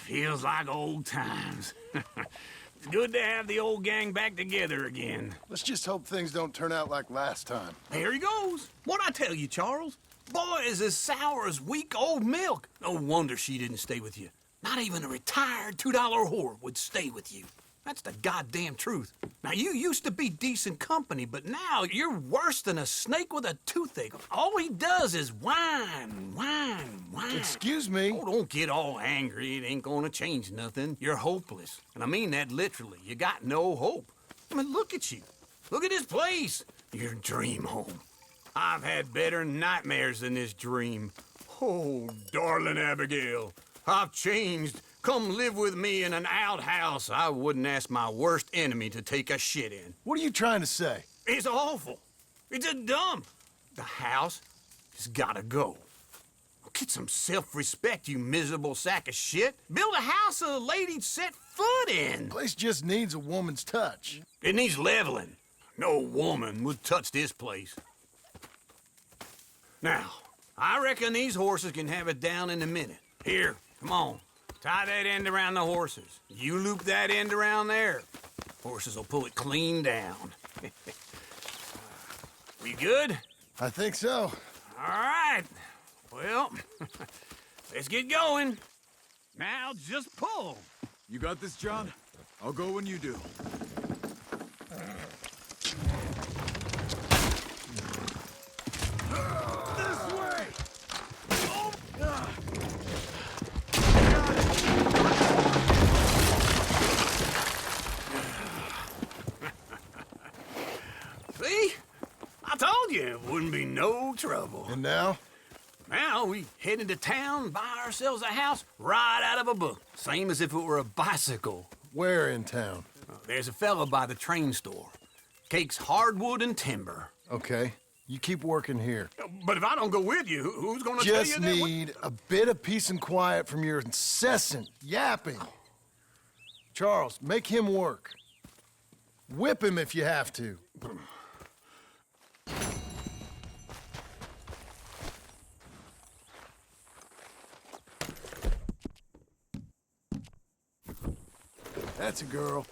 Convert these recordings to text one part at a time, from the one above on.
Feels like old times. It's good to have the old gang back together again. Let's just hope things don't turn out like last time. Here he goes. What'd I tell you, Charles? Boy is as sour as week-old milk. No wonder she didn't stay with you. Not even a retired $2 whore would stay with you. That's the goddamn truth. Now, you used to be decent company, but now you're worse than a snake with a toothache. All he does is whine. Excuse me? Oh, don't get all angry. It ain't gonna change nothing. You're hopeless. And I mean that literally. You got no hope. I mean, look at you. Look at this place. Your dream home. I've had better nightmares than this dream. Oh, darling Abigail, I've changed. Come live with me in an outhouse I wouldn't ask my worst enemy to take a shit in. What are you trying to say? It's awful. It's a dump. The house has gotta go. Get some self-respect, you miserable sack of shit. Build a house a lady'd set foot in. Place just needs a woman's touch. It needs leveling. No woman would touch this place. Now, I reckon these horses can have it down in a minute. Here, come on. Tie that end around the horses. You loop that end around there. Horses will pull it clean down. We good? I think so. All right. Well, let's get going. Now just pull. You got this, John? I'll go when you do. This way! See? I told you it wouldn't be no trouble. And now? Now we head into town, buy ourselves a house right out of a book. Same as if it were a bicycle. Where in town? There's a fella by the train store. Cakes hardwood and timber. Okay. You keep working here. But if I don't go with you, who's gonna tell you Just that? need a bit of peace and quiet from your incessant yapping. Charles, make him work. Whip him if you have to. That's a girl.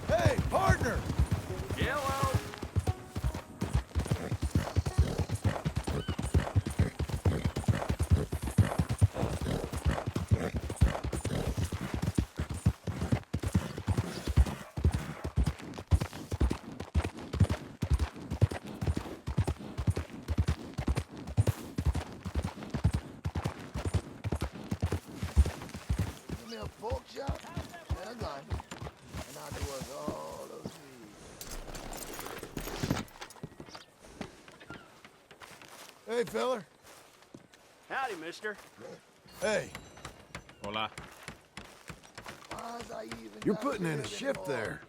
Hey, partner! Yellow. Give me a pork chop and a gun, and I'll do us all those needs. Hey, feller. Howdy, mister. Hey. Hola. You're putting in a shift there.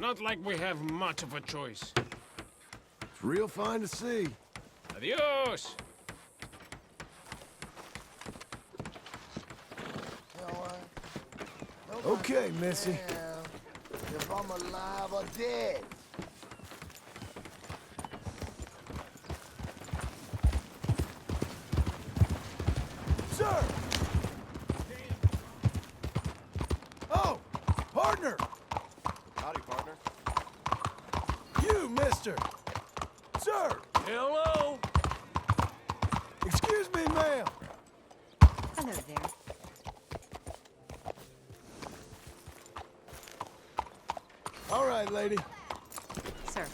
Not like we have much of a choice. It's real fine to see. Adios! Okay, Missy. If I'm alive or dead. Sir! Oh, partner! Howdy, partner. You, mister! Sir! Hello! Excuse me, ma'am. Hello there. All right, lady. Sir.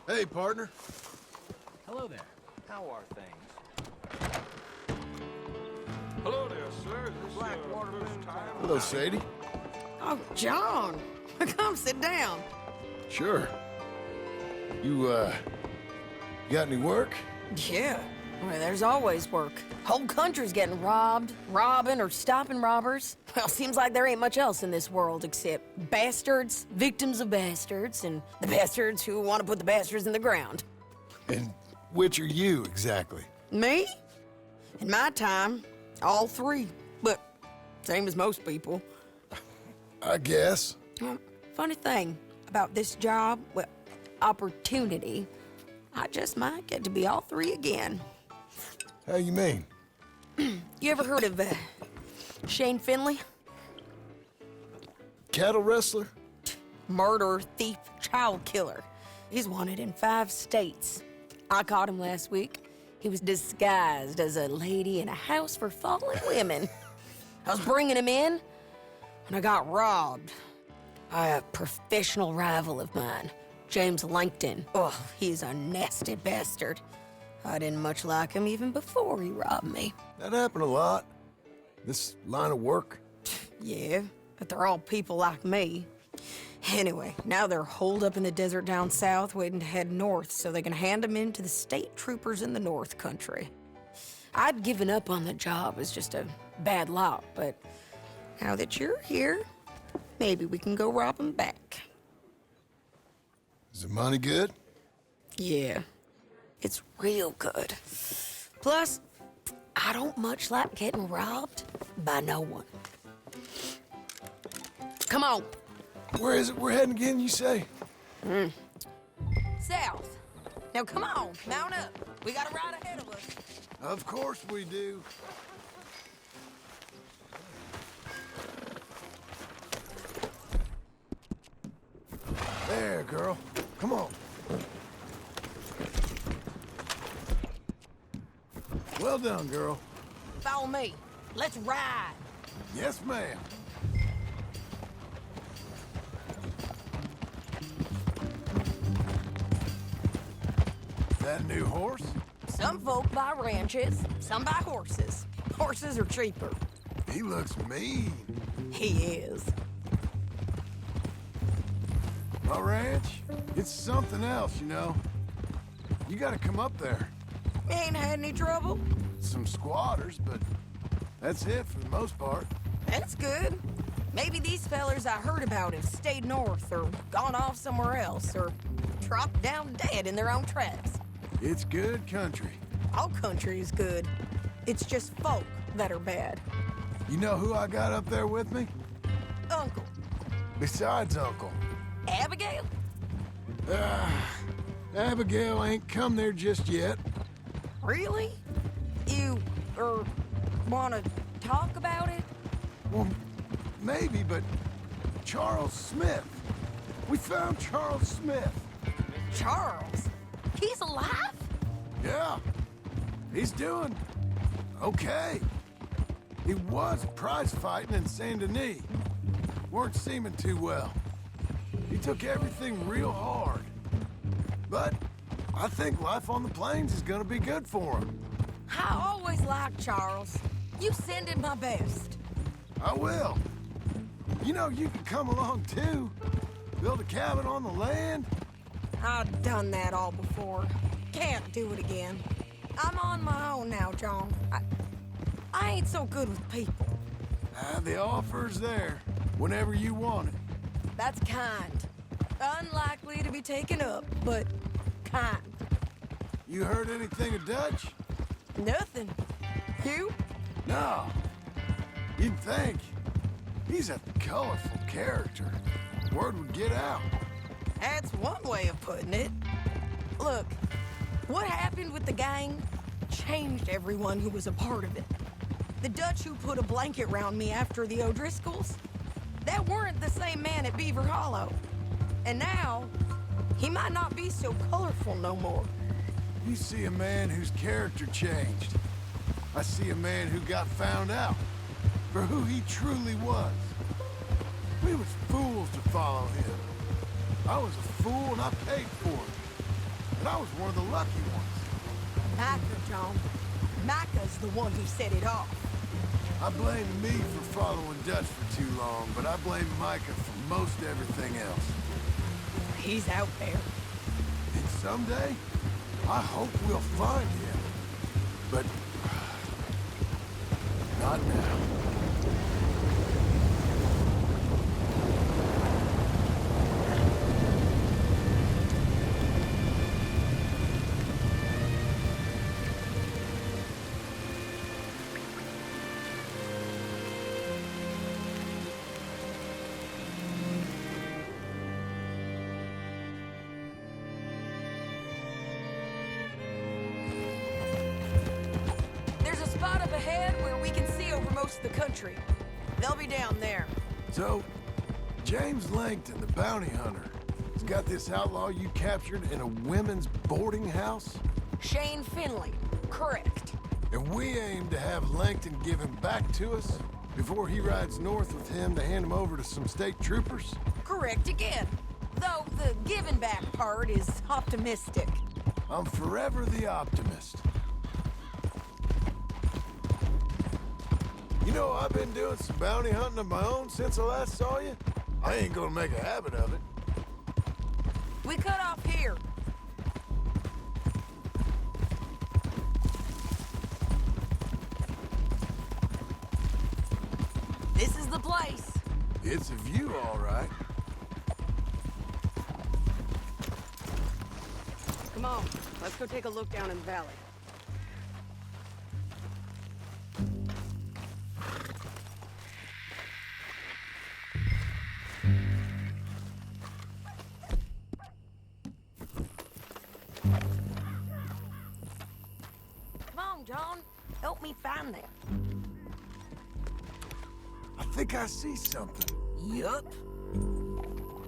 Hey, partner. Hello there. How are things? Hello there, sir. This Blackwater time. Hello, Sadie. Oh, John, come sit down. Sure. You got any work? Yeah, well, there's always work. Whole country's getting robbed, robbing, or stopping robbers. Well, seems like there ain't much else in this world except bastards, victims of bastards, and the bastards who want to put the bastards in the ground. And which are you, exactly? Me? In my time, all three. But same as most people. I guess. Well, funny thing about this job, well, opportunity, I just might get to be all three again. How you mean? You ever heard of Shane Finley? Cattle wrestler? Murderer, thief, child killer. He's wanted in 5 states. I caught him last week. He was disguised as a lady in a house for fallen women. I was bringing him in, and I got robbed by a professional rival of mine, James Langton. Oh, he's a nasty bastard. I didn't much like him even before he robbed me. That happened a lot. This line of work. Yeah, but they're all people like me. Anyway, now they're holed up in the desert down south, waiting to head north so they can hand them in to the state troopers in the north country. I'd given up on the job as just a bad lot, but now that you're here, maybe we can go rob them back. Is the money good? Yeah, it's real good. Plus, I don't much like getting robbed by no one. Come on. Where is it we're heading again, you say? South. Now come on, mount up. We got a ride ahead of us. Of course we do. There, girl. Come on. Well done, girl. Follow me. Let's ride. Yes, ma'am. That new horse? Some folk buy ranches, some buy horses. Horses are cheaper. He looks mean. He is. My ranch, it's something else, you know. You gotta come up there. Ain't had any trouble. Some squatters, but that's it for the most part. That's good. Maybe these fellers I heard about have stayed north or gone off somewhere else or dropped down dead in their own tracks. It's good country. All country is good. It's just folk that are bad. You know who I got up there with me? Uncle. Besides Uncle. Abigail? Abigail ain't come there just yet. Really? You, wanna talk about it? Well, maybe, but Charles Smith. We found Charles Smith. Charles? He's alive? Yeah, he's doing okay. He was prize fighting in Saint Denis. Weren't seeming too well. He took everything real hard. But I think life on the plains is gonna be good for him. I always liked Charles. You send him my best. I will. You know, you can come along too. Build a cabin on the land. I've done that all before. Can't do it again. I'm on my own now, John. I ain't so good with people. The offer's there, whenever you want it. That's kind. Unlikely to be taken up, but kind. You heard anything of Dutch? Nothing. You? No. You'd think. He's a colorful character. Word would get out. That's one way of putting it. Look, what happened with the gang changed everyone who was a part of it. The Dutch who put a blanket round me after the O'Driscolls, that weren't the same man at Beaver Hollow. And now, he might not be so colorful no more. You see a man whose character changed. I see a man who got found out for who he truly was. We was fools to follow him. I was a fool and I paid for it. And I was one of the lucky ones. Micah, John. Micah's the one who set it off. I blame me for following Dutch for too long, but I blame Micah for most everything else. He's out there. And someday, I hope we'll find him. But not now. There's a spot up ahead where we can see over most of the country. They'll be down there. So, James Langton, the bounty hunter, has got this outlaw you captured in a women's boarding house? Shane Finley. Correct. And we aim to have Langton give him back to us before he rides north with him to hand him over to some state troopers? Correct again. Though the giving back part is optimistic. I'm forever the optimist. You know, I've been doing some bounty hunting of my own since I last saw you. I ain't gonna make a habit of it. We cut off here. This is the place. It's a view, all right. Come on, let's go take a look down in the valley. Come on, John. Help me find them. I think I see something. Yup.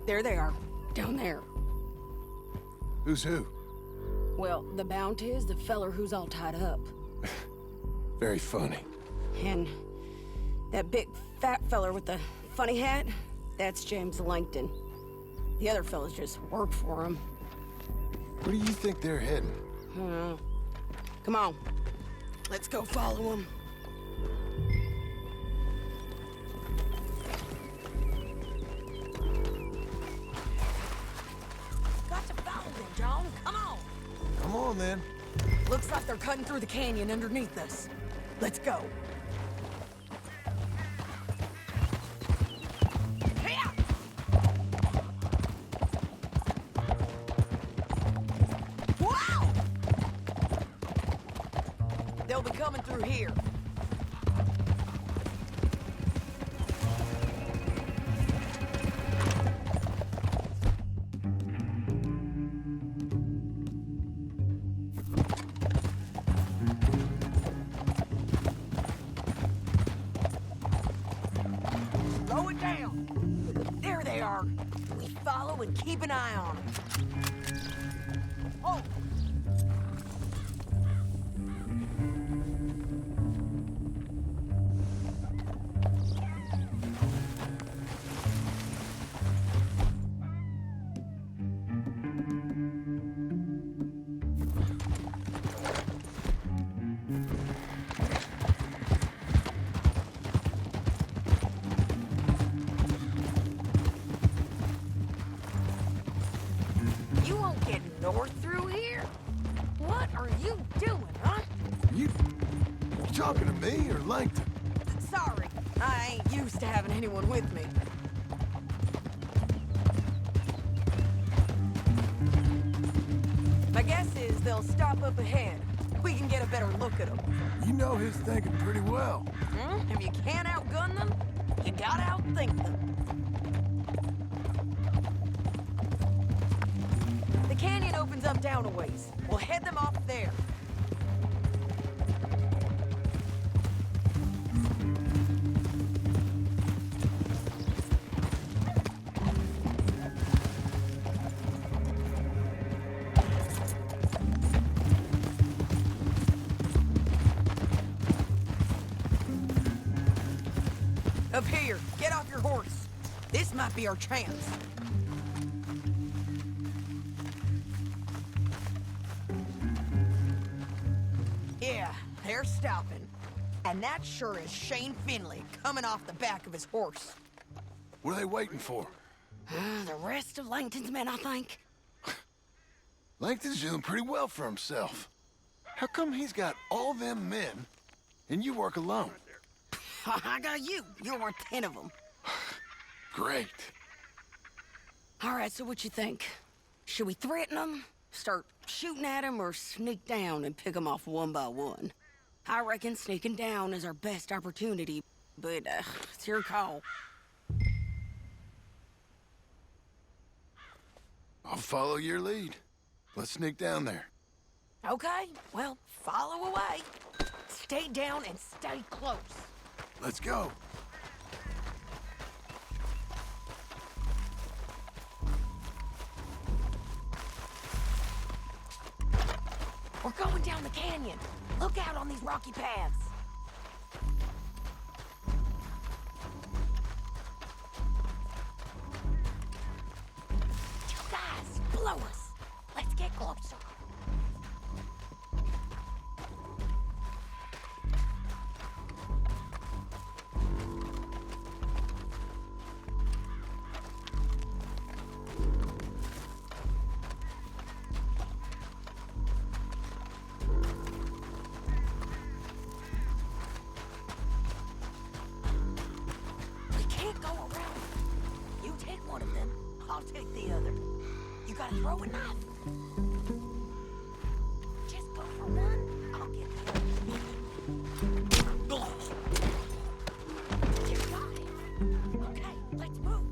There they are, down there. Who's who? Well, the Bounty is the feller who's all tied up. Very funny. And that big fat feller with the funny hat, that's James Langton. The other fellas just work for him. Where do you think they're heading? Come on, let's go follow them. Got to follow them, John. Come on. Come on, then. Looks like they're cutting through the canyon underneath us. Let's go. Here! Wow! They'll be coming through here. Slow it down. There they are. We follow and keep an eye on them. Oh! You won't get north through here. What are you doing, huh? You talking to me or Langton? Sorry, I ain't used to having anyone with me. My guess is they'll stop up ahead. We can get a better look at them. You know his thinking pretty well. If you can't outgun them, you gotta outthink them. The canyon opens up down a ways. We'll head them off there. Up here, get off your horse. This might be our chance. Yeah, they're stopping. And that sure is Shane Finley coming off the back of his horse. What are they waiting for? The rest of Langton's men, I think. Langton's doing pretty well for himself. How come he's got all them men, and you work alone? I got you. You're worth 10 of them. Great. All right, so what you think? Should we threaten them, start shooting at them, or sneak down and pick them off one by one? I reckon sneaking down is our best opportunity, but it's your call. I'll follow your lead. Let's sneak down there. Okay, well, follow away. Stay down and stay close. Let's go. We're going down the canyon. Look out on these rocky paths. You guys, blow us. Let's get closer. Go around. You take one of them, I'll take the other. You gotta throw a knife. Just go for one, I'll get the other. You got it. Okay, let's move.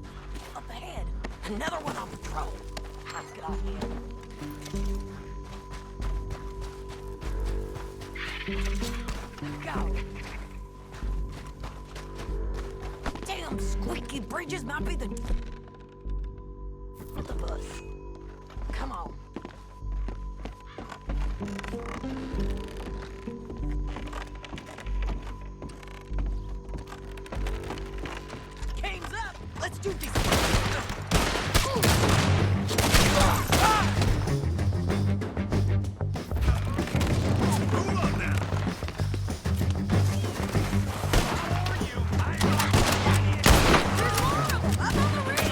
Up ahead, another one on patrol. I've got him. Go. Squeaky bridges might be the bus. Come on. Game's up. Let's do this. I'm on the ring!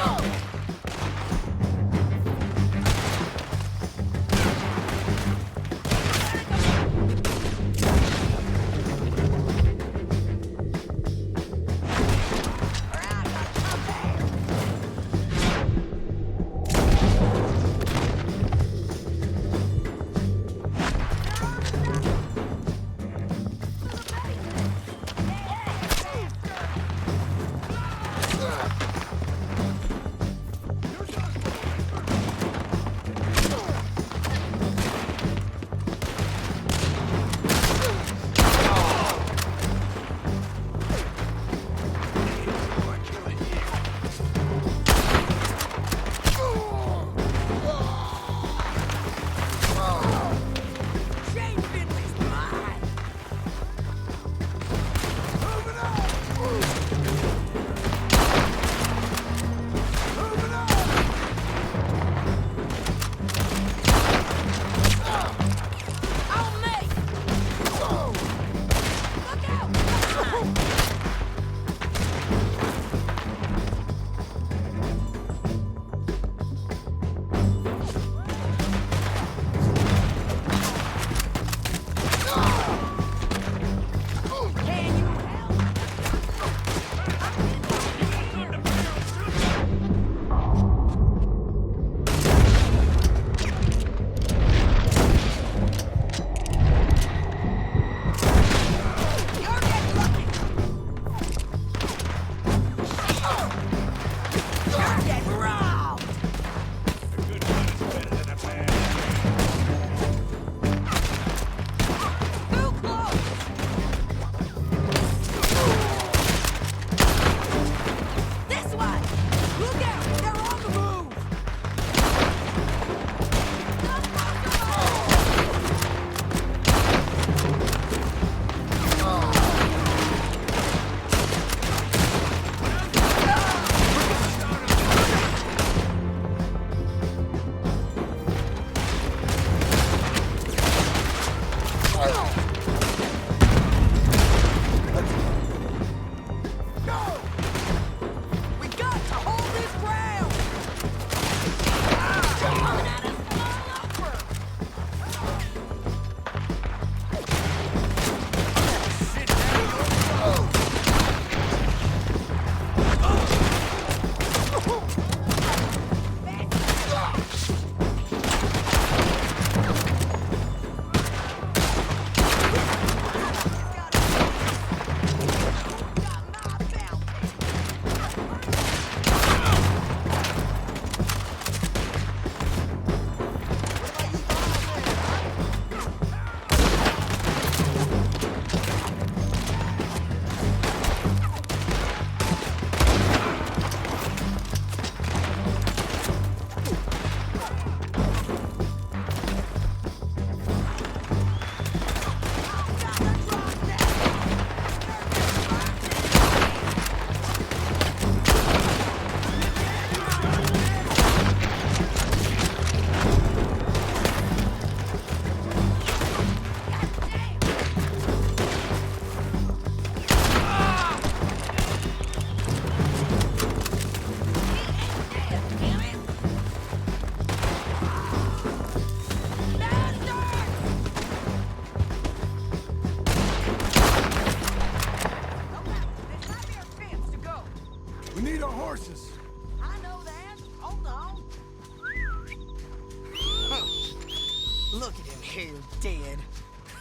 care dead.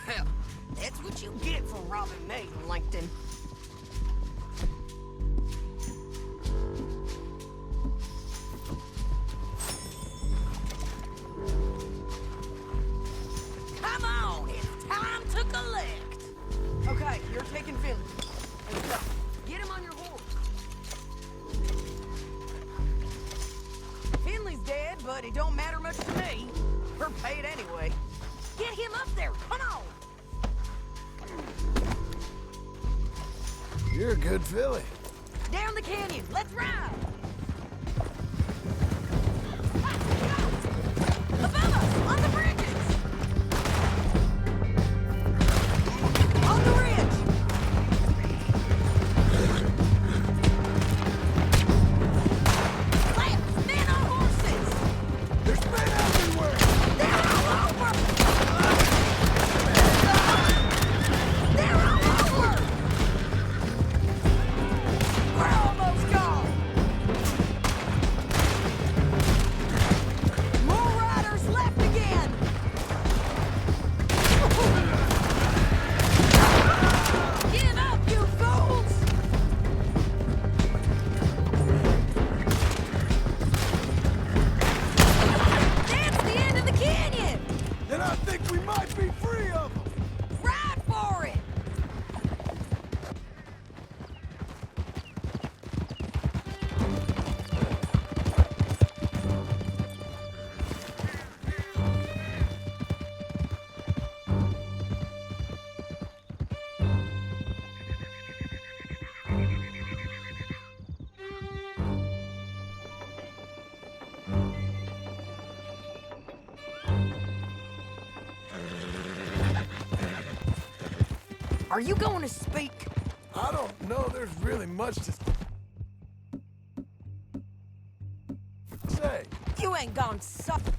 Hell, that's what you get for robbing me, Langton. Come on, it's time to collect. Okay, you're taking Finley. Let's go. Get him on your horse. Finley's dead, but it don't matter much to me. We're paid anyway. Get him up there, come on! You're a good filly. Down the canyon, let's ride! Above us, on the bridges! On the ridge! Left, men on horses! There's men everywhere! They're all over! They're all over! We're almost gone! More riders left again! Give up, you fools! That's the end of the canyon! Then I think we might be free of them! Ride for it! Are you going to speak? I don't know there's really much to say. You ain't gone soft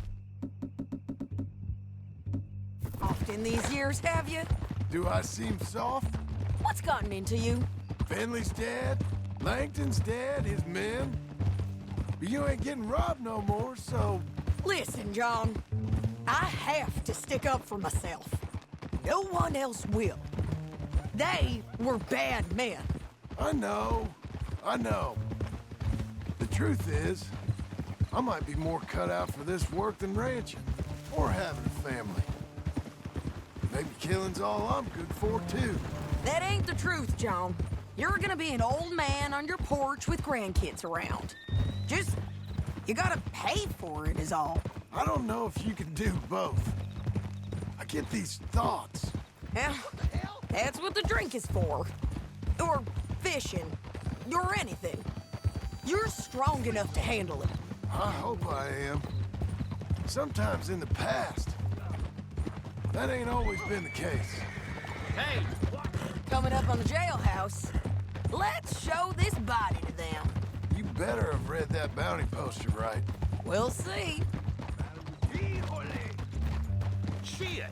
in these years, have you? Do I seem soft? What's gotten into you? Finley's dead, Langton's dead, his men. But you ain't getting robbed no more, so... Listen, John. I have to stick up for myself. No one else will. They were bad men. I know. The truth is, I might be more cut out for this work than ranching, or having a family. Maybe killing's all I'm good for, too. That ain't the truth, John. You're gonna be an old man on your porch with grandkids around. Just, you gotta pay for it is all. I don't know if you can do both. I get these thoughts. Yeah, that's what the drink is for. Or fishing. Or anything. You're strong enough to handle it. I hope I am. Sometimes in the past, that ain't always been the case. Hey, Coming up on the jailhouse, let's show this body to them. You better have read that bounty poster right. We'll see. shit!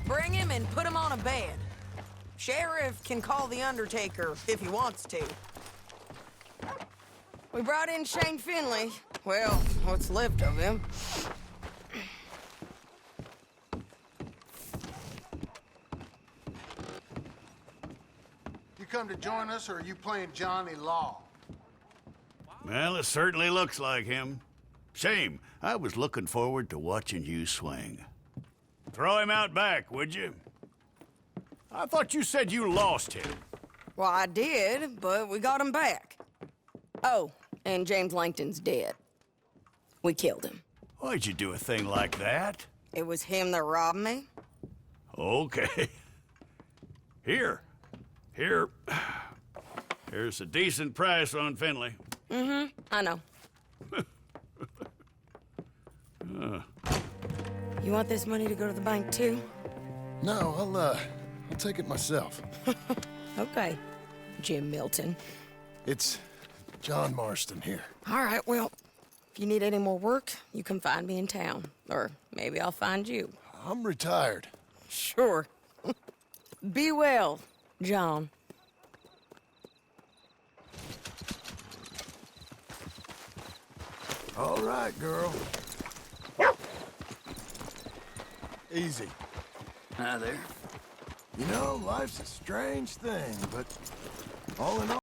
Bring him and put him on a bed. Sheriff can call the Undertaker if he wants to. We brought in Shane Finley. Well, what's left of him. You come to join us, or are you playing Johnny Law? Well, it certainly looks like him. Shame. I was looking forward to watching you swing. Throw him out back, would you? I thought you said you lost him. Well, I did, but we got him back. Oh, and James Langton's dead. We killed him. Why'd you do a thing like that? It was him that robbed me. Okay. Here's a decent price on Finley. I know. You want this money to go to the bank, too? No, I'll take it myself. Okay, Jim Milton. It's John Marston here. All right, well, if you need any more work, you can find me in town. Or maybe I'll find you. I'm retired. Sure. Be well, John. All right, girl. Easy. Hi there. You know, life's a strange thing, but all in all,